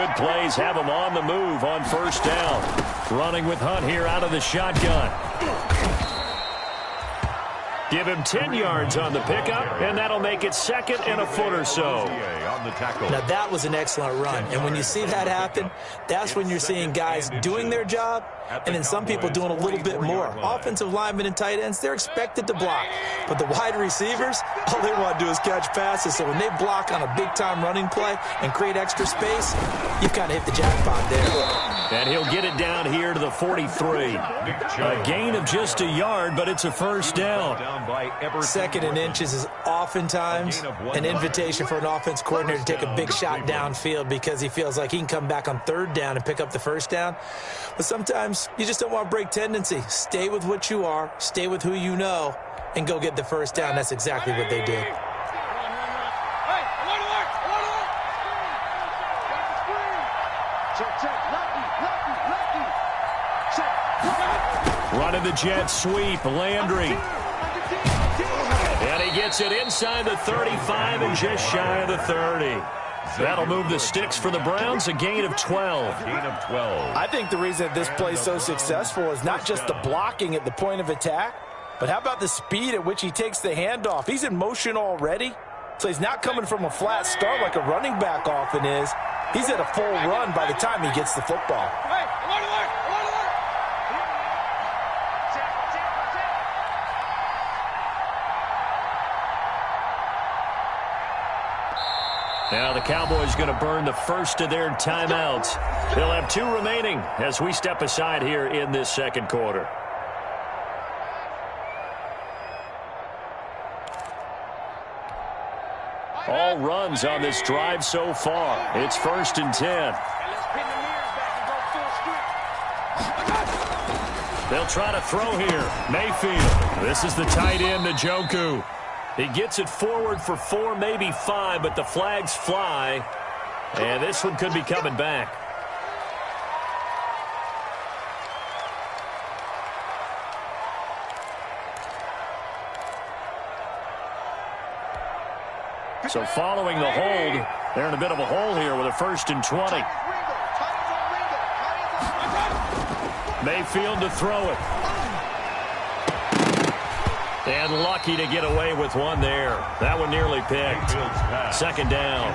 good plays have him on the move on first down. Running with Hunt here out of the shotgun. Give him 10 yards on the pickup, and that'll make it second and a foot or so. Now, that was an excellent run. And when you see that happen, that's when you're seeing guys doing their job and then some people doing a little bit more. Offensive linemen and tight ends, they're expected to block. But the wide receivers, all they want to do is catch passes. So when they block on a big-time running play and create extra space, you've kind of hit the jackpot there. And he'll get it down here to the 43. A gain of just a yard, but it's a first down. Second and inches is oftentimes an invitation for an offense coordinator to take a big shot downfield because he feels like he can come back on third down and pick up the first down. But sometimes you just don't want to break tendency. Stay with what you are, stay with who you know, and go get the first down. That's exactly what they did. Running the jet sweep, Landry. And he gets it inside the 35 and just shy of the 30. That'll move the sticks for the Browns, a gain of 12. I think the reason that this play is so successful is not just the blocking at the point of attack, but how about the speed at which he takes the handoff? He's in motion already, so he's not coming from a flat start like a running back often is. He's at a full run by the time he gets the football. Now the Cowboys going to burn the first of their timeouts. They'll have 2 remaining as we step aside here in this second quarter. All runs on this drive so far. It's 1st and 10. They'll try to throw here. Mayfield. This is the tight end, Njoku. He gets it forward for 4, maybe 5, but the flags fly. And this one could be coming back. So following the hold, they're in a bit of a hole here with a 1st and 20. Mayfield to throw it. And lucky to get away with one there. That one nearly picked. Second down.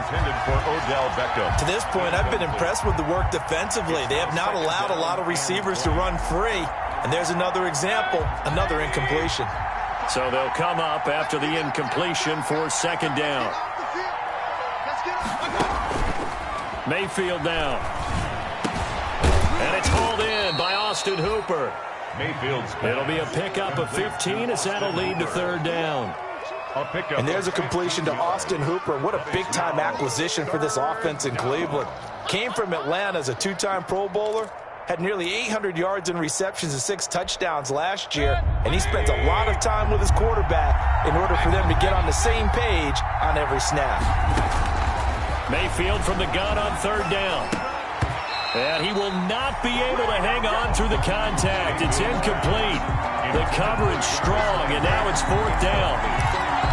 To this point, I've been impressed with the work defensively. They have not allowed a lot of receivers to run free. And there's another example, another incompletion. So they'll come up after the incompletion for second down. Mayfield down. And it's hauled in by Austin Hooper. It'll be a pickup of 15 as that'll lead to third down. And there's a completion to Austin Hooper. What a big-time acquisition for this offense in Cleveland. Came from Atlanta as a 2-time Pro Bowler. Had nearly 800 yards in receptions and 6 touchdowns last year. And he spends a lot of time with his quarterback in order for them to get on the same page on every snap. Mayfield from the gun on third down. And he will not be able to hang on through the contact. It's incomplete. The coverage strong, and now it's 4th down.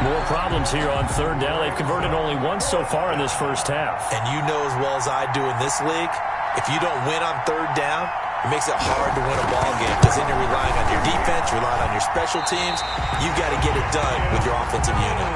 More problems here on third down. They've converted only once so far in this first half. And you know as well as I do in this league, if you don't win on third down, it makes it hard to win a ball game because then you're relying on your defense, relying on your special teams. You've got to get it done with your offensive unit.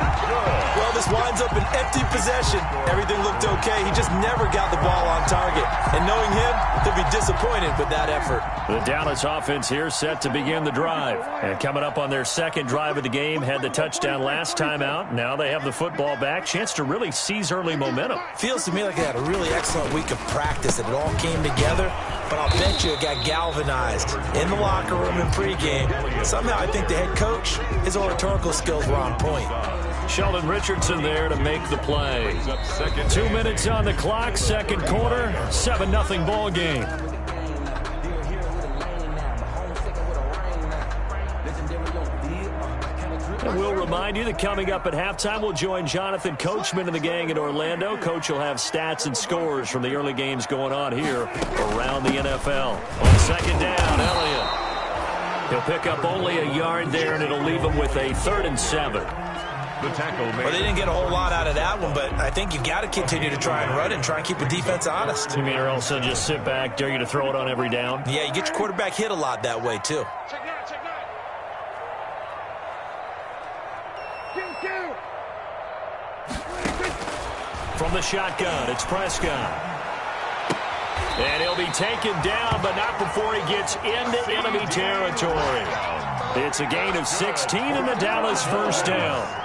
Well, this winds up an empty possession. Everything looked okay. He just never got the ball on target. And knowing him, he'll be disappointed with that effort. The Dallas offense here set to begin the drive. And coming up on their second drive of the game, had the touchdown last time out. Now they have the football back. Chance to really seize early momentum. Feels to me like they had a really excellent week of practice and it all came together. But I'll bet you it got galvanized in the locker room in pregame. Somehow I think the head coach, his oratorical skills were on point. Sheldon Richardson there to make the play. 2 minutes on the clock, second quarter, 7-0 ball game. And we'll remind you that coming up at halftime, we'll join Jonathan Coachman and the gang in Orlando. Coach will have stats and scores from the early games going on here around the NFL. On second down, Elliott. He'll pick up only a yard there, and it'll leave him with a 3rd and 7. The tackle made. Well, they didn't get a whole lot out of that one, but I think you've got to continue to try and run and try and keep the defense honest. You mean or else they'll just sit back, dare you to throw it on every down? Yeah, you get your quarterback hit a lot that way, too. From the shotgun, it's Prescott. And he'll be taken down, but not before he gets into enemy territory. It's a gain of 16 and the Dallas first down.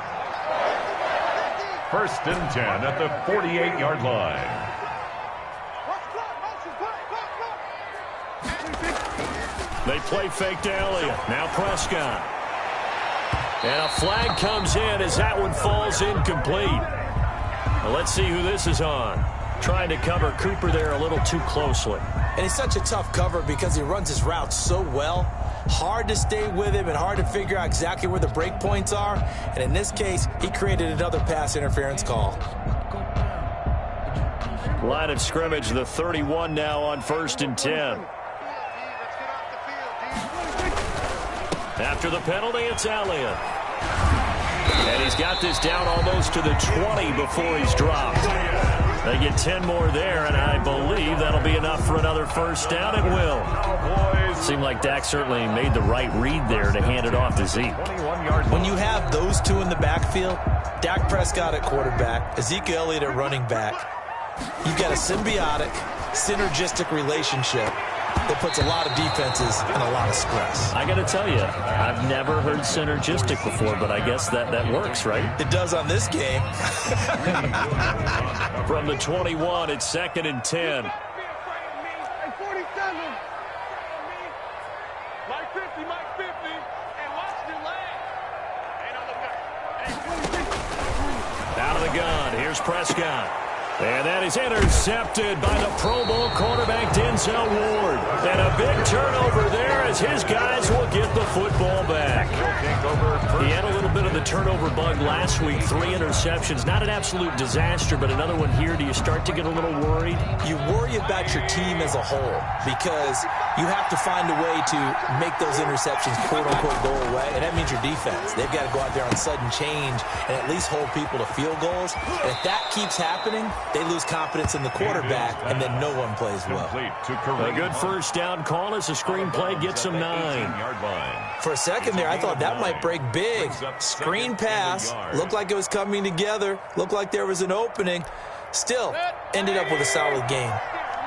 1st and 10 at the 48-yard line. They play fake to Elliott. Now Prescott. And a flag comes in as that one falls incomplete. Well, let's see who this is on. Trying to cover Cooper there a little too closely. And he's such a tough cover because he runs his route so well. Hard to stay with him and hard to figure out exactly where the break points are. And in this case, he created another pass interference call. Line of scrimmage, the 31 now on 1st and 10. After the penalty, it's Elliott. And he's got this down almost to the 20 before he's dropped. They get 10 more there, and I believe that'll be enough for another first down. It will. Seemed like Dak certainly made the right read there to hand it off to Zeke. When you have those two in the backfield, Dak Prescott at quarterback, Ezekiel Elliott at running back, you've got a symbiotic, synergistic relationship that puts a lot of defenses in a lot of stress. I got to tell you, I've never heard synergistic before, but I guess that works, right? It does on this game. From the 21, it's 2nd and 10. Out of the gun, here's Prescott. And that is intercepted by the Pro Bowl quarterback, Denzel Ward. And a big turnover there as his guys will get the football back. He had a little bit of the turnover bug last week, 3 interceptions. Not an absolute disaster, but another one here. Do you start to get a little worried? You worry about your team as a whole because you have to find a way to make those interceptions, quote-unquote, go away. And that means your defense. They've got to go out there on sudden change and at least hold people to field goals. And if that keeps happening, they lose confidence in the quarterback, and then no one plays well. A good first down call as the screenplay gets him 9. For a second there, I thought that might break big. Screen pass, looked like it was coming together, looked like there was an opening. Still, ended up with a solid gain.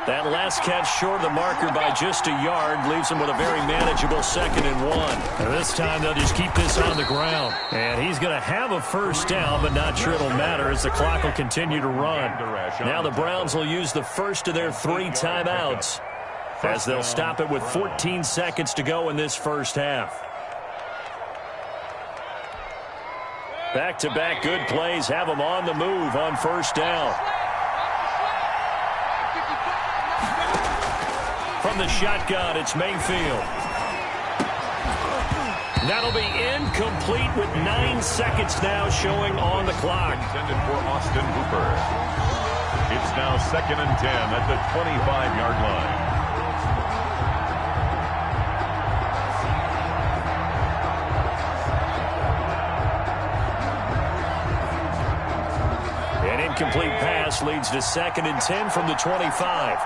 That last catch short of the marker by just a yard leaves him with a very manageable 2nd and 1. And this time they'll just keep this on the ground. And he's going to have a first down, but not sure it'll matter as the clock will continue to run. Now the Browns will use the first of their 3 timeouts as they'll stop it with 14 seconds to go in this first half. Back-to-back good plays have them on the move on first down. From the shotgun, it's Mayfield. That'll be incomplete with 9 seconds now showing on the clock. Intended for Austin Hooper. It's now 2nd and 10 at the 25-yard line. An incomplete pass leads to 2nd and 10 from the 25.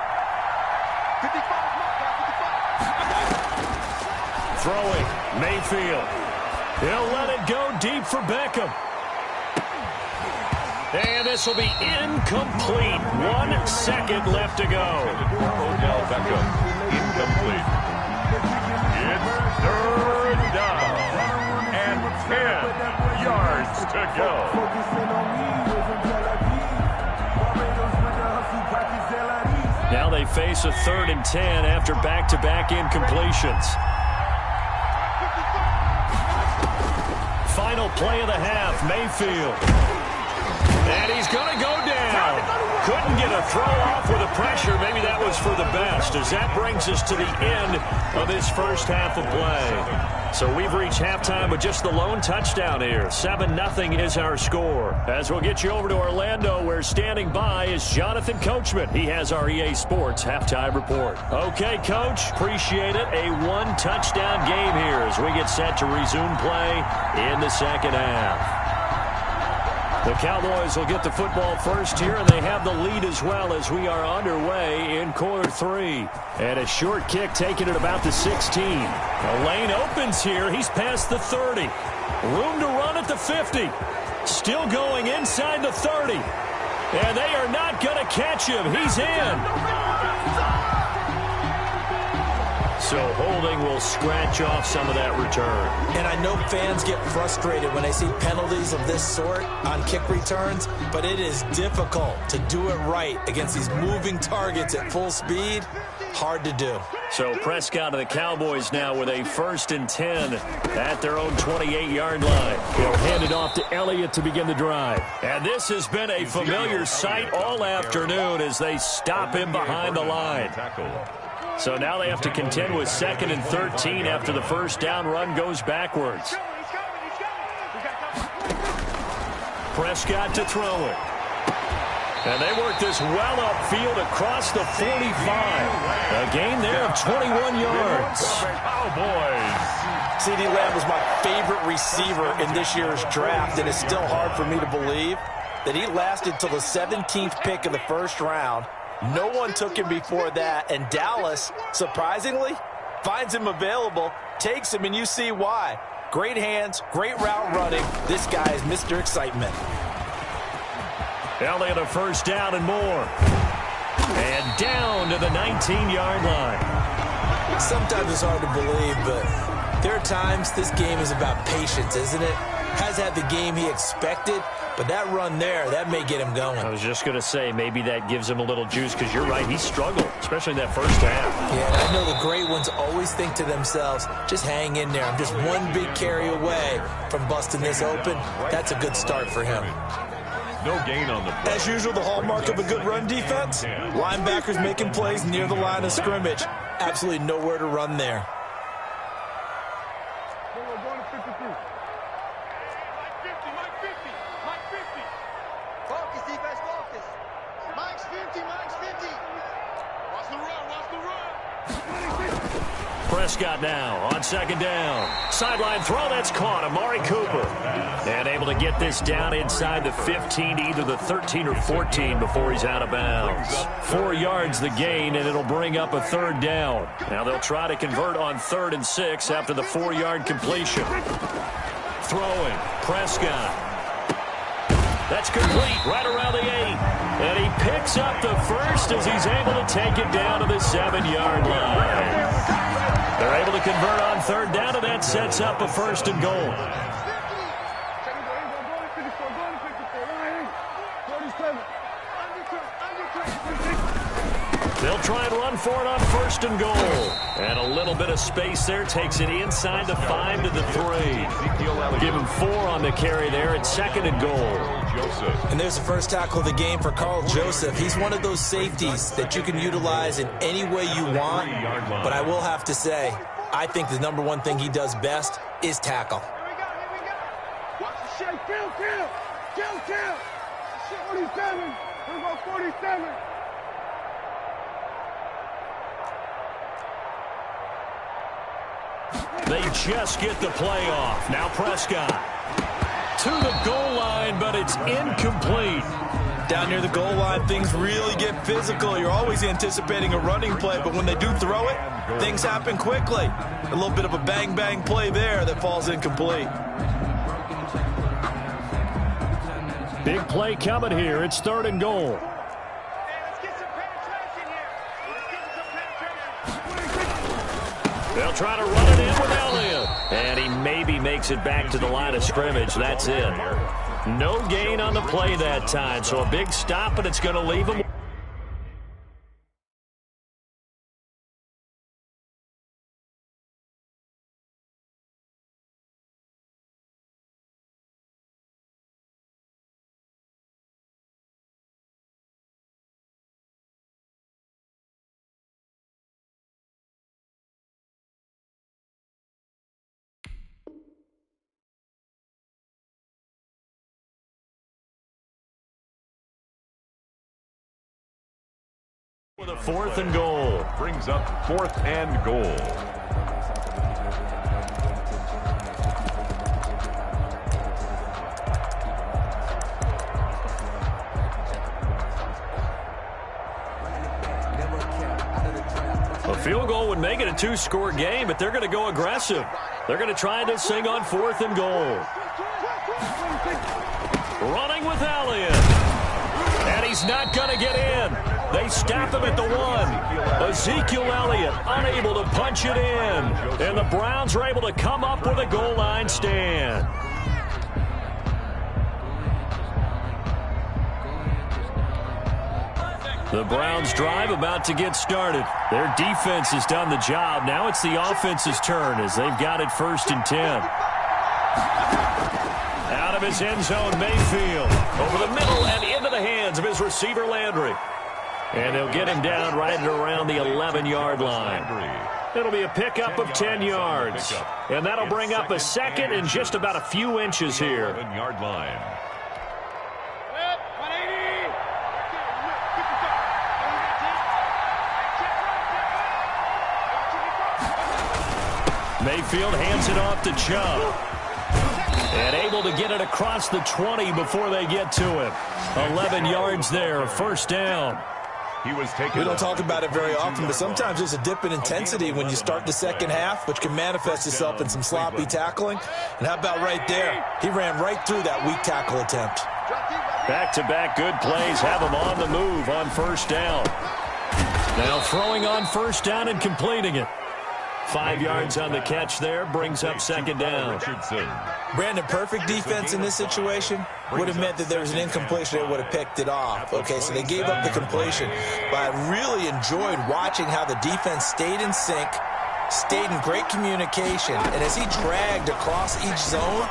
Throwing, Mayfield. He'll let it go deep for Beckham. And this will be incomplete. 1 second left to go. Odell Beckham, incomplete. It's 3rd down and 10 yards to go. Now they face a 3rd and 10 after back-to-back incompletions. Final play of the half, Mayfield. And he's going to go down. Couldn't get a throw off with the pressure. Maybe that was for the best, as that brings us to the end of this first half of play. So we've reached halftime with just the lone touchdown here. 7-0 is our score. As we'll get you over to Orlando, where standing by is Jonathan Coachman. He has our EA Sports halftime report. Okay, Coach, appreciate it. A 1-touchdown game here as we get set to resume play in the second half. The Cowboys will get the football first here, and they have the lead as well as we are underway in quarter 3. And a short kick taken at about the 16. The lane opens here. He's past the 30. Room to run at the 50. Still going inside the 30. And they are not going to catch him. He's in. So holding will scratch off some of that return. And I know fans get frustrated when they see penalties of this sort on kick returns, but it is difficult to do it right against these moving targets at full speed. Hard to do. So Prescott of the Cowboys now with a 1st and 10 at their own 28-yard line. He'll hand it off to Elliott to begin the drive. And this has been a familiar sight all afternoon as they stop him behind the line. So now they have to contend with 2nd and 13 after the first down run goes backwards. Prescott to throw it. And they work this well upfield across the 45. A gain there of 21 yards. Cowboys. CeeDee Lamb was my favorite receiver in this year's draft, and it's still hard for me to believe that he lasted till the 17th pick of the first round. No one took him before that, and Dallas, surprisingly, finds him available, takes him, and you see why. Great hands, great route running. This guy is Mr. Excitement. Elliott a first down and more. And down to the 19-yard line. Sometimes it's hard to believe, but there are times this game is about patience, isn't it? Has had the game he expected, but that run there, that may get him going. I was just going to say, maybe that gives him a little juice, because you're right, he struggled, especially in that first half. Yeah, and I know the great ones always think to themselves, just hang in there. I'm just one big carry away from busting this open. That's a good start for him. No gain on the play. As usual, the hallmark of a good run defense, linebackers making plays near the line of scrimmage. Absolutely nowhere to run there. Prescott now on 2nd down. Sideline throw, that's caught. Amari Cooper. And able to get this down inside the 15, either the 13 or 14 before he's out of bounds. 4 yards the gain, and it'll bring up a 3rd down. Now they'll try to convert on 3rd and 6 after the 4-yard completion. Throwing, Prescott. That's complete, right around the 8. And he picks up the first as he's able to take it down to the 7-yard line. They're able to convert on 3rd down, and that sets up a 1st and goal. They'll try and run for it on 1st and goal. And a little bit of space there takes it inside the 5 to the 3. Give him 4 on the carry there at 2nd and goal. And there's the first tackle of the game for Carl Joseph. He's one of those safeties that you can utilize in any way you want. But I will have to say, I think the number one thing he does best is tackle. Watch the shake. Kill. 47. We're about 47. They just get the play off. Now Prescott to the goal line, but it's incomplete. Down near the goal line, things really get physical. You're always anticipating a running play, but when they do throw it, things happen quickly. A little bit of a bang-bang play there that falls incomplete. Big play coming here. It's 3rd and goal. They'll try to run it in with Elliott. And he maybe makes it back to the line of scrimmage. That's it. No gain on the play that time. So a big stop, and it's going to leave him. With a 4th and goal. Brings up 4th and goal. A field goal would make it a two-score game, but they're going to go aggressive. They're going to try this thing on 4th and goal. Running with Elliott. And he's not going to get in. They stop him at the 1. Ezekiel Elliott unable to punch it in. And the Browns are able to come up with a goal line stand. The Browns drive about to get started. Their defense has done the job. Now it's the offense's turn as they've got it 1st and 10. Out of his end zone, Mayfield. Over the middle and into the hands of his receiver, Landry. And they'll get him down right at around the 11-yard line. It'll be a pickup of 10 yards. And that'll bring up a second and just about a few inches here. 11-yard line. Mayfield hands it off to Chubb. And able to get it across the 20 before they get to him. 11 yards there, 1st down. We don't talk about it very often, but sometimes there's a dip in intensity when you start the second half, which can manifest itself in some sloppy tackling. And how about right there? He ran right through that weak tackle attempt. Back-to-back good plays have him on the move on 1st down. Now throwing on 1st down and completing it. 5 yards on the catch there, brings up 2nd down. Brandon, perfect defense in this situation would have meant that there was an incompletion that would have picked it off. Okay, so they gave up the completion. But I really enjoyed watching how the defense stayed in sync, stayed in great communication. And as he dragged across each zone,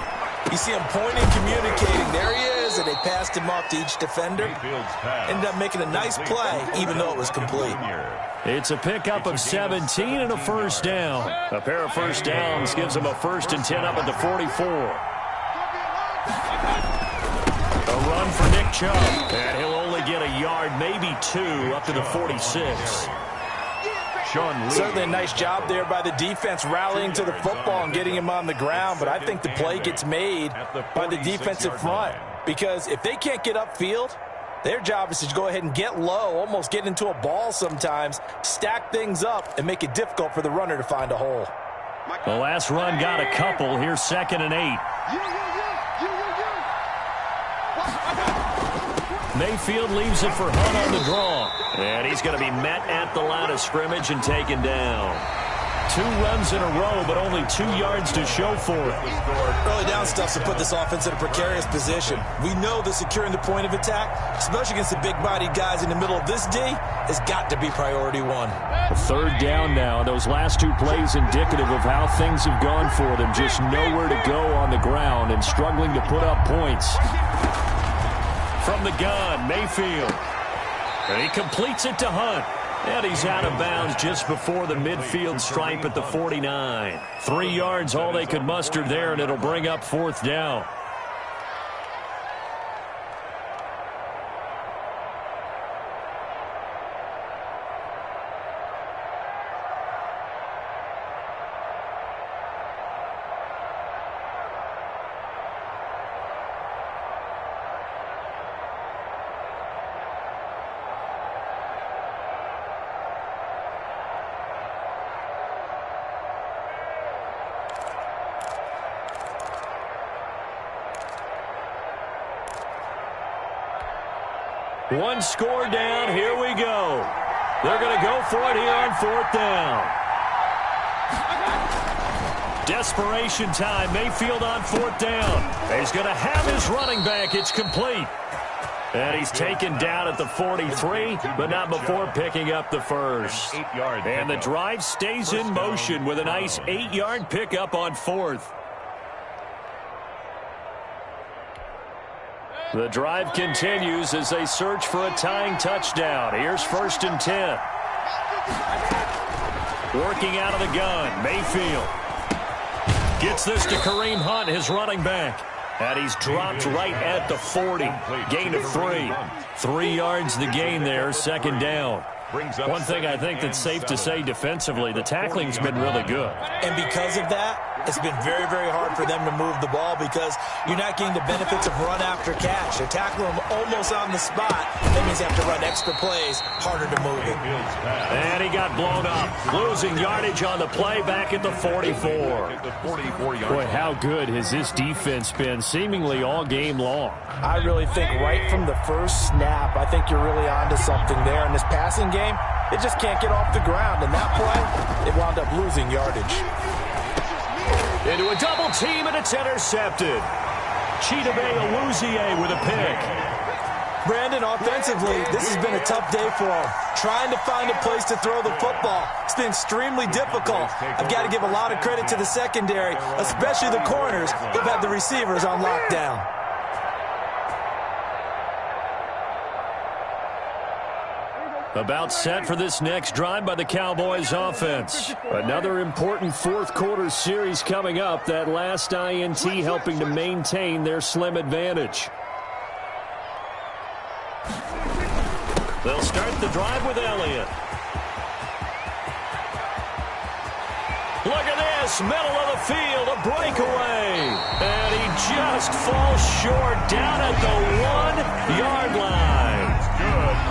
you see him pointing, communicating. There he is, and they passed him off to each defender. Ended up making a nice play, even though it was complete. It's a pickup of 17 and a 1st down. A pair of 1st downs gives him a 1st and 10 up at the 44. A run for Nick Chubb. And he'll only get a yard, maybe 2, up to the 46. Certainly a nice job there by the defense rallying to the football and getting him on the ground, but I think the play gets made by the defensive front because if they can't get upfield, their job is to go ahead and get low, almost get into a ball sometimes, stack things up, and make it difficult for the runner to find a hole. The last run got a couple. Here's 2nd and 8. Mayfield leaves it for Hunt on the draw. And he's going to be met at the line of scrimmage and taken down. 2 runs in a row, but only 2 yards to show for it. Early down stuff to put this offense in a precarious position. We know that securing the point of attack, especially against the big-bodied guys in the middle of this D, has got to be priority 1. 3rd down now. Those last 2 plays indicative of how things have gone for them. Just nowhere to go on the ground and struggling to put up points. From the gun, Mayfield. And he completes it to Hunt. And he's out of bounds just before the midfield stripe at the 49. 3 yards all they could muster there, and it'll bring up 4th down. One score down. Here we go. They're going to go for it here on 4th down. Desperation time. Mayfield on 4th down. He's going to have his running back. It's complete. And he's taken down at the 43, but not before picking up the 1st. And the drive stays in motion with a nice 8-yard pickup on 4th. The drive continues as they search for a tying touchdown. Here's 1st and 10. Working out of the gun, Mayfield. Gets this to Kareem Hunt, his running back. And he's dropped right at the 40. Gain of 3. 3 yards the gain there, 2nd down. One thing I think that's safe to say defensively, the tackling's been really good. And because of that, it's been very, very hard for them to move the ball because you're not getting the benefits of run after catch. They're tackling them almost on the spot. That means they have to run extra plays, harder to move it. And he got blown up. Losing yardage on the play back at the 44. Boy, how good has this defense been seemingly all game long? I really think right from the first snap, I think you're really onto something there. In this passing game, it just can't get off the ground. And that play, it wound up losing yardage. Into a double team, and it's intercepted. Chidobe Awuzie with a pick. Brandon, offensively, this has been a tough day for him. Trying to find a place to throw the football. It's been extremely difficult. I've got to give a lot of credit to the secondary, especially the corners who've had the receivers on lockdown. About set for this next drive by the Cowboys offense. Another important fourth quarter series coming up. That last INT helping to maintain their slim advantage. They'll start the drive with Elliott. Look at this, middle of the field, a breakaway. And he just falls short down at the 1-yard line.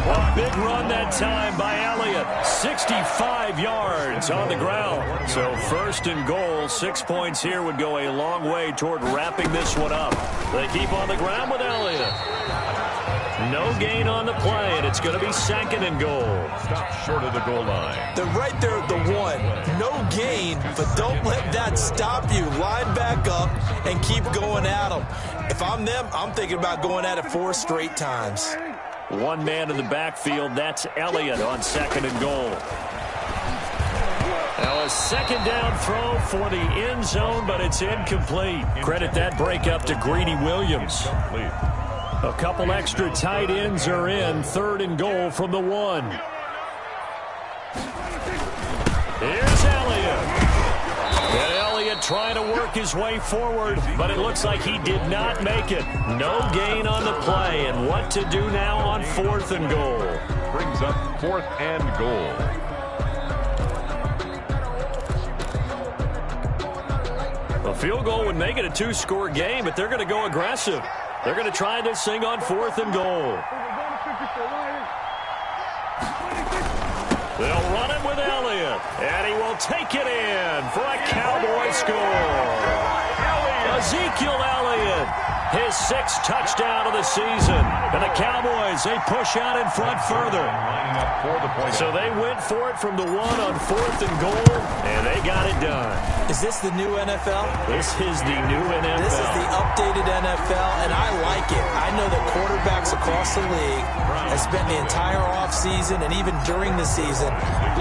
A big run that time by Elliott. 65 yards on the ground. So first and goal, 6 points here would go a long way toward wrapping this one up. They keep on the ground with Elliott. No gain on the play, and it's going to be second and goal. Stop short of the goal line. They're right there at the 1. No gain, but don't let that stop you. Line back up and keep going at them. If I'm them, I'm thinking about going at it 4 straight times. One man in the backfield, that's Elliott on second and goal. Now a second down throw for the end zone, but it's incomplete. Credit that breakup to Greedy Williams. A couple extra tight ends are in. Third and goal from the 1. Here's Elliott. And Elliott trying to work his way forward, but it looks like he did not make it. No gain on the play, and what to do now on fourth and goal. Brings up fourth and goal. A field goal would make it a 2-score game, but they're going to go aggressive. They're going to try this thing on fourth and goal. They'll run it with Elliott, and he will take it in for a Cowboy score. Ezekiel Elliott, his 6th touchdown of the season. And the Cowboys, they push out in front further. So they went for it from the 1 on fourth and goal, and they got it done. Is this the new NFL? This is the new NFL. This is the updated NFL, and I like it. I know that quarterbacks across the league have spent the entire offseason and even during the season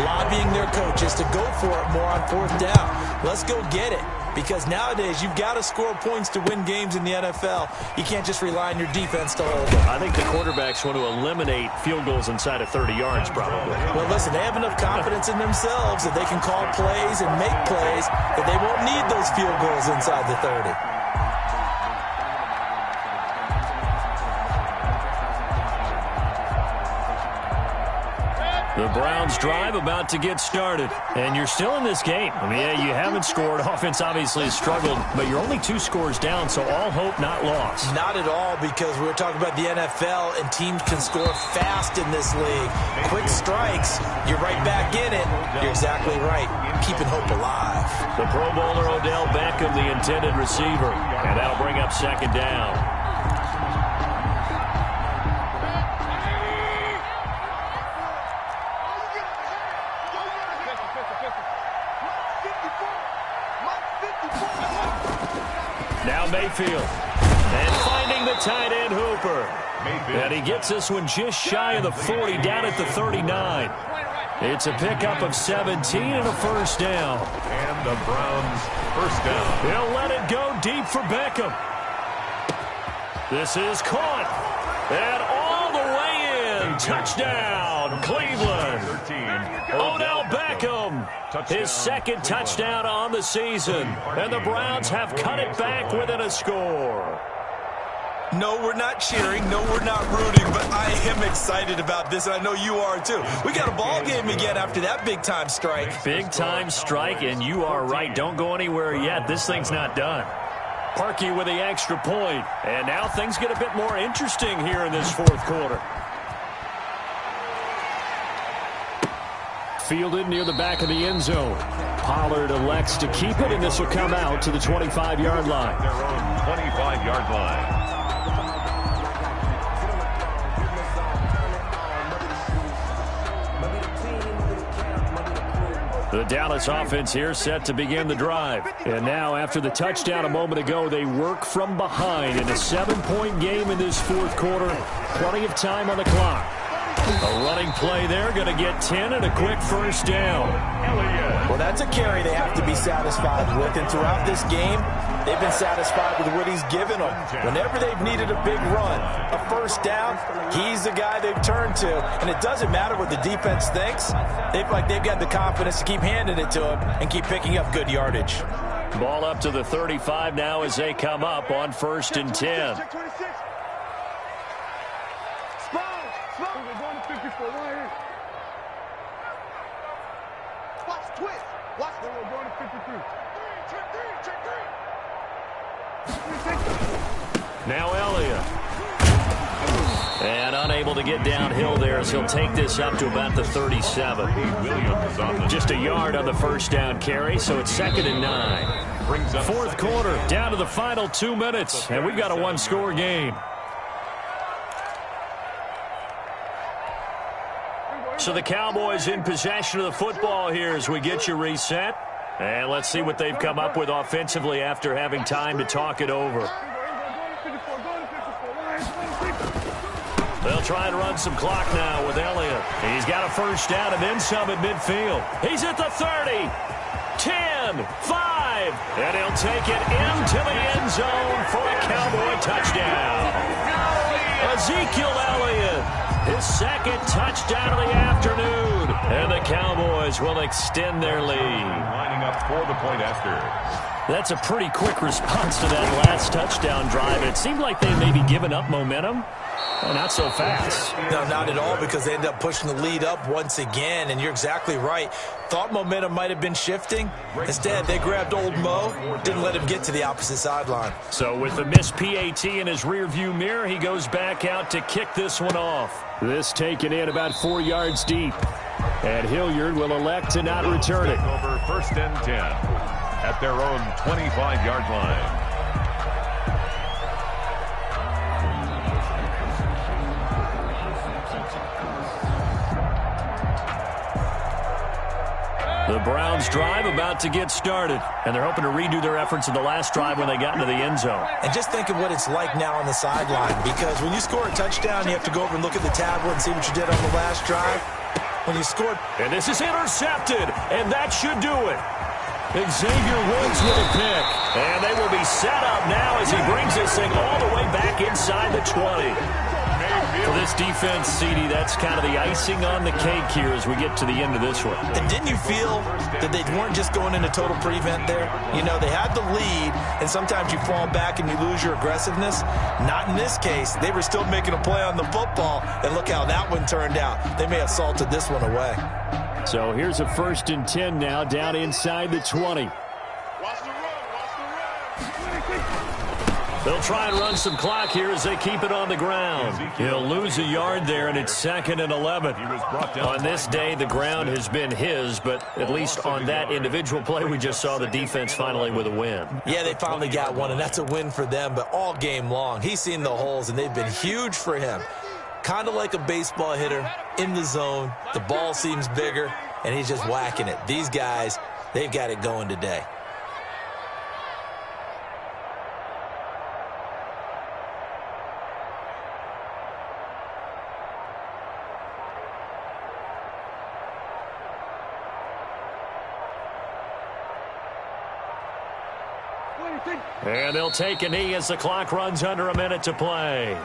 lobbying their coaches to go for it more on fourth down. Let's go get it. Because nowadays, you've got to score points to win games in the NFL. You can't just rely on your defense to hold them. I think the quarterbacks want to eliminate field goals inside of 30 yards, probably. Well, listen, they have enough confidence in themselves that they can call plays and make plays that they won't need those field goals inside the 30. The Browns drive about to get started, and you're still in this game. I mean, yeah, you haven't scored. Offense obviously has struggled, but you're only 2 scores down, so all hope not lost. Not at all, because we were talking about the NFL, and teams can score fast in this league. Quick strikes, you're right back in it. You're exactly right. Keeping hope alive. The Pro Bowler Odell Beckham, the intended receiver, and that'll bring up second down. Now Mayfield, and finding the tight end Hooper. And he gets this one just shy of the 40, down at the 39. It's a pickup of 17 and a first down. And the Browns first down. He'll let it go deep for Beckham. This is caught. And all the way in. Touchdown, Cleveland. Odell Beckham, his 2nd touchdown on the season. And the Browns have cut it back within a score. No, we're not cheering. No, we're not rooting. But I am excited about this, and I know you are too. We got a ball game again after that big-time strike. Big-time strike, and you are right. Don't go anywhere yet. This thing's not done. Parkey with the extra point. And now things get a bit more interesting here in this fourth quarter. fielded near the back of the end zone. Pollard elects to keep it, and this will come out to the 25-yard line. Their own 25-yard line. The Dallas offense here set to begin the drive. And now, after the touchdown a moment ago, they work from behind in a 7-point game in this fourth quarter. Plenty of time on the clock. A running play there, going to get 10 and a quick first down. Well, that's a carry they have to be satisfied with. And throughout this game, they've been satisfied with what he's given them. Whenever they've needed a big run, a first down, he's the guy they've turned to. And it doesn't matter what the defense thinks. They've got the confidence to keep handing it to him and keep picking up good yardage. Ball up to the 35 now as they come up on 1st and 10. Check 26. We're going to 54 right here. Watch twist. Watch the we're going to 53. Check three. Now Elliott. And unable to get downhill there as he'll take this up to about the 37. Just a yard on the first down carry, so it's 2nd and 9. Fourth quarter, down to the final 2 minutes, and we've got a one-score game. So the Cowboys in possession of the football here as we get you reset. And let's see what they've come up with offensively after having time to talk it over. They'll try and run some clock now with Elliott. He's got a first down and then some at midfield. He's at the 30, 10, 5, and he'll take it into the end zone for a Cowboy touchdown. Ezekiel Elliott, his second touchdown of the afternoon. And the Cowboys will extend their lead. Lining up for the point after. That's a pretty quick response to that last touchdown drive. It seemed like they may be giving up momentum. Not so fast. No, not at all, because they end up pushing the lead up once again, and you're exactly right. Thought momentum might have been shifting. Instead, they grabbed old Mo, didn't let him get to the opposite sideline. So with the missed PAT in his rearview mirror, he goes back out to kick this one off. This taken in about 4 yards deep. And Hilliard will elect to not return it. Over 1st and 10 at their own 25-yard line. The Browns drive about to get started, and they're hoping to redo their efforts in the last drive when they got into the end zone. And just think of what it's like now on the sideline, because when you score a touchdown, you have to go over and look at the tablet and see what you did on the last drive. When you scored... And this is intercepted, and that should do it. Xavier Woods with a pick, and they will be set up now as he brings this thing all the way back inside the 20. For this defense, CD, that's kind of the icing on the cake here as we get to the end of this one. And didn't you feel that they weren't just going into total prevent there? You know, they had the lead, and sometimes you fall back and you lose your aggressiveness. Not in this case. They were still making a play on the football, and look how that one turned out. They may have salted this one away. So here's a 1st and 10 now, down inside the 20. They'll try and run some clock here as they keep it on the ground. He'll lose a yard there, and it's 2nd and 11. On this day, the ground has been his, but at least on that individual play, we just saw the defense finally with a win. Yeah, they finally got one, and that's a win for them, but all game long, he's seen the holes, and they've been huge for him. Kind of like a baseball hitter in the zone. The ball seems bigger, and he's just whacking it. These guys, they've got it going today. And they'll take a knee as the clock runs under a minute to play.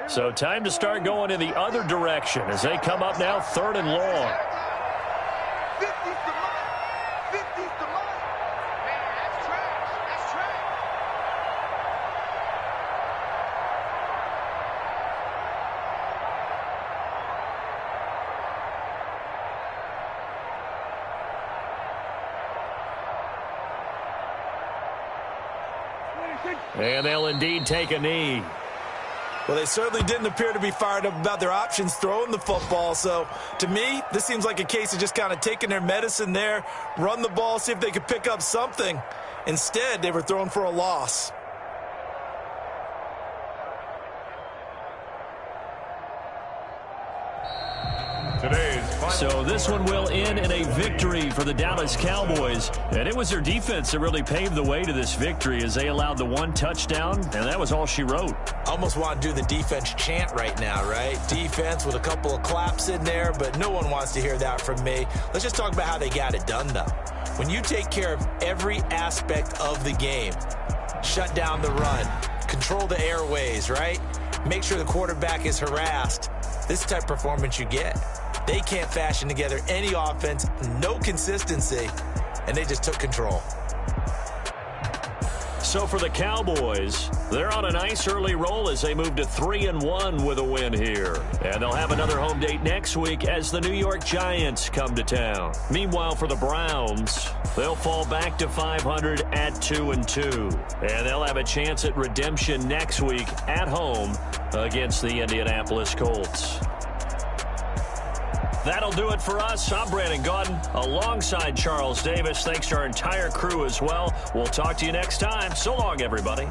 So time to start going in the other direction as they come up now 3rd and long. 50's the line. 50's the line. Man, that's trash. That's trash. And they'll indeed take a knee. Well, they certainly didn't appear to be fired up about their options throwing the football. So, to me, this seems like a case of just kind of taking their medicine there, run the ball, see if they could pick up something. Instead, they were thrown for a loss. So this one will end in a victory for the Dallas Cowboys. And it was their defense that really paved the way to this victory as they allowed the one touchdown, and that was all she wrote. Almost want to do the defense chant right now, right? Defense with a couple of claps in there, but no one wants to hear that from me. Let's just talk about how they got it done, though. When you take care of every aspect of the game, shut down the run, control the airways, right? Make sure the quarterback is harassed. This is the type of performance you get. They can't fashion together any offense, no consistency, and they just took control. So for the Cowboys, they're on a nice early roll as they move to 3-1 with a win here. And they'll have another home date next week as the New York Giants come to town. Meanwhile, for the Browns, they'll fall back to 500 at 2-2. And they'll have a chance at redemption next week at home against the Indianapolis Colts. That'll do it for us. I'm Brandon Gaudin alongside Charles Davis. Thanks to our entire crew as well. We'll talk to you next time. So long, everybody.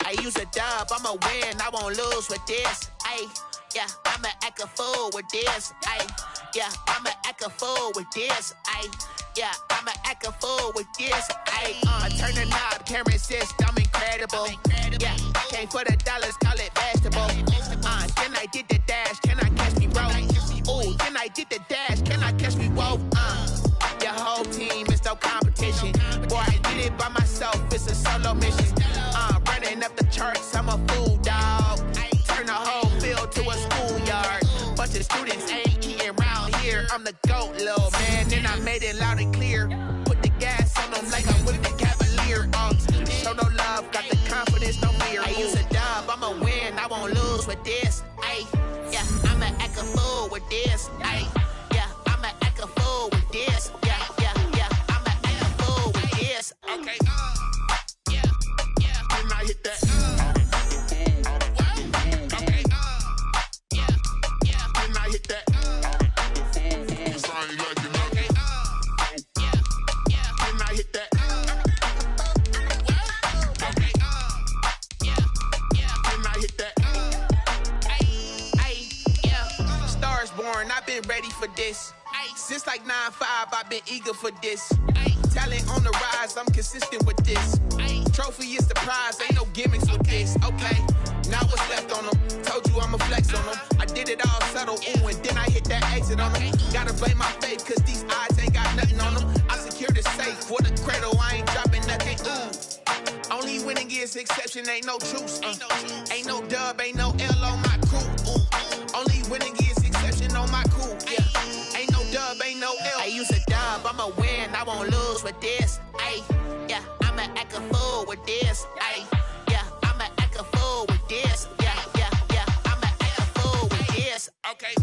I use a dub, I'ma win, I won't lose with this. Yeah, I'ma act a fool with this. Yeah, I'ma act a fool with this. Yeah, I'ma act a fool with this. Turn the knob, can't resist, I'm incredible. Yeah, came for the dollars, call it vegetable. Then I did the dash, can I catch me roll? Ooh, then I did the dash, can I catch me roll? Your whole team is no competition. Boy, I did it by myself, it's a solo mission. Running up the charts, I'm a fool, dog. Turn the whole field to a schoolyard. Bunch of students ain't eating round here. I'm the GOAT, little man, and I made it loud and clear. Put the gas on them like I'm with the Cavalier. Show no love, got the confidence, no fear. I use a dub, I'ma win, I won't lose with this. Yeah, I'ma act a fool with this. Yeah, I'ma act a fool with this. Yeah, I'ma act a fool with this. Okay, can I hit that? born, I've been ready for this. Since like 9-5, I've been eager for this. Talent on the rise, I'm consistent with this. Trophy is the prize, ain't no gimmicks with this. Okay, now what's left on them? Told you I'ma flex on them. I did it all subtle, ooh, and then I hit that exit on them. Gotta blame my faith, cause these odds ain't got nothing on them. I secure the safe for the cradle, I ain't dropping nothing, ooh. Only winning is exception, ain't no truce. Ain't no dub, ain't no L on my crew. Only winning is exception on my crew. Yeah, ain't no dub, ain't no L. I use a dub, I'ma win, I won't lose with this. Ay, yeah, I'ma act a fool with this. Ay, yeah, I'ma act a fool with this. Yeah, I'ma act a fool with this. Okay,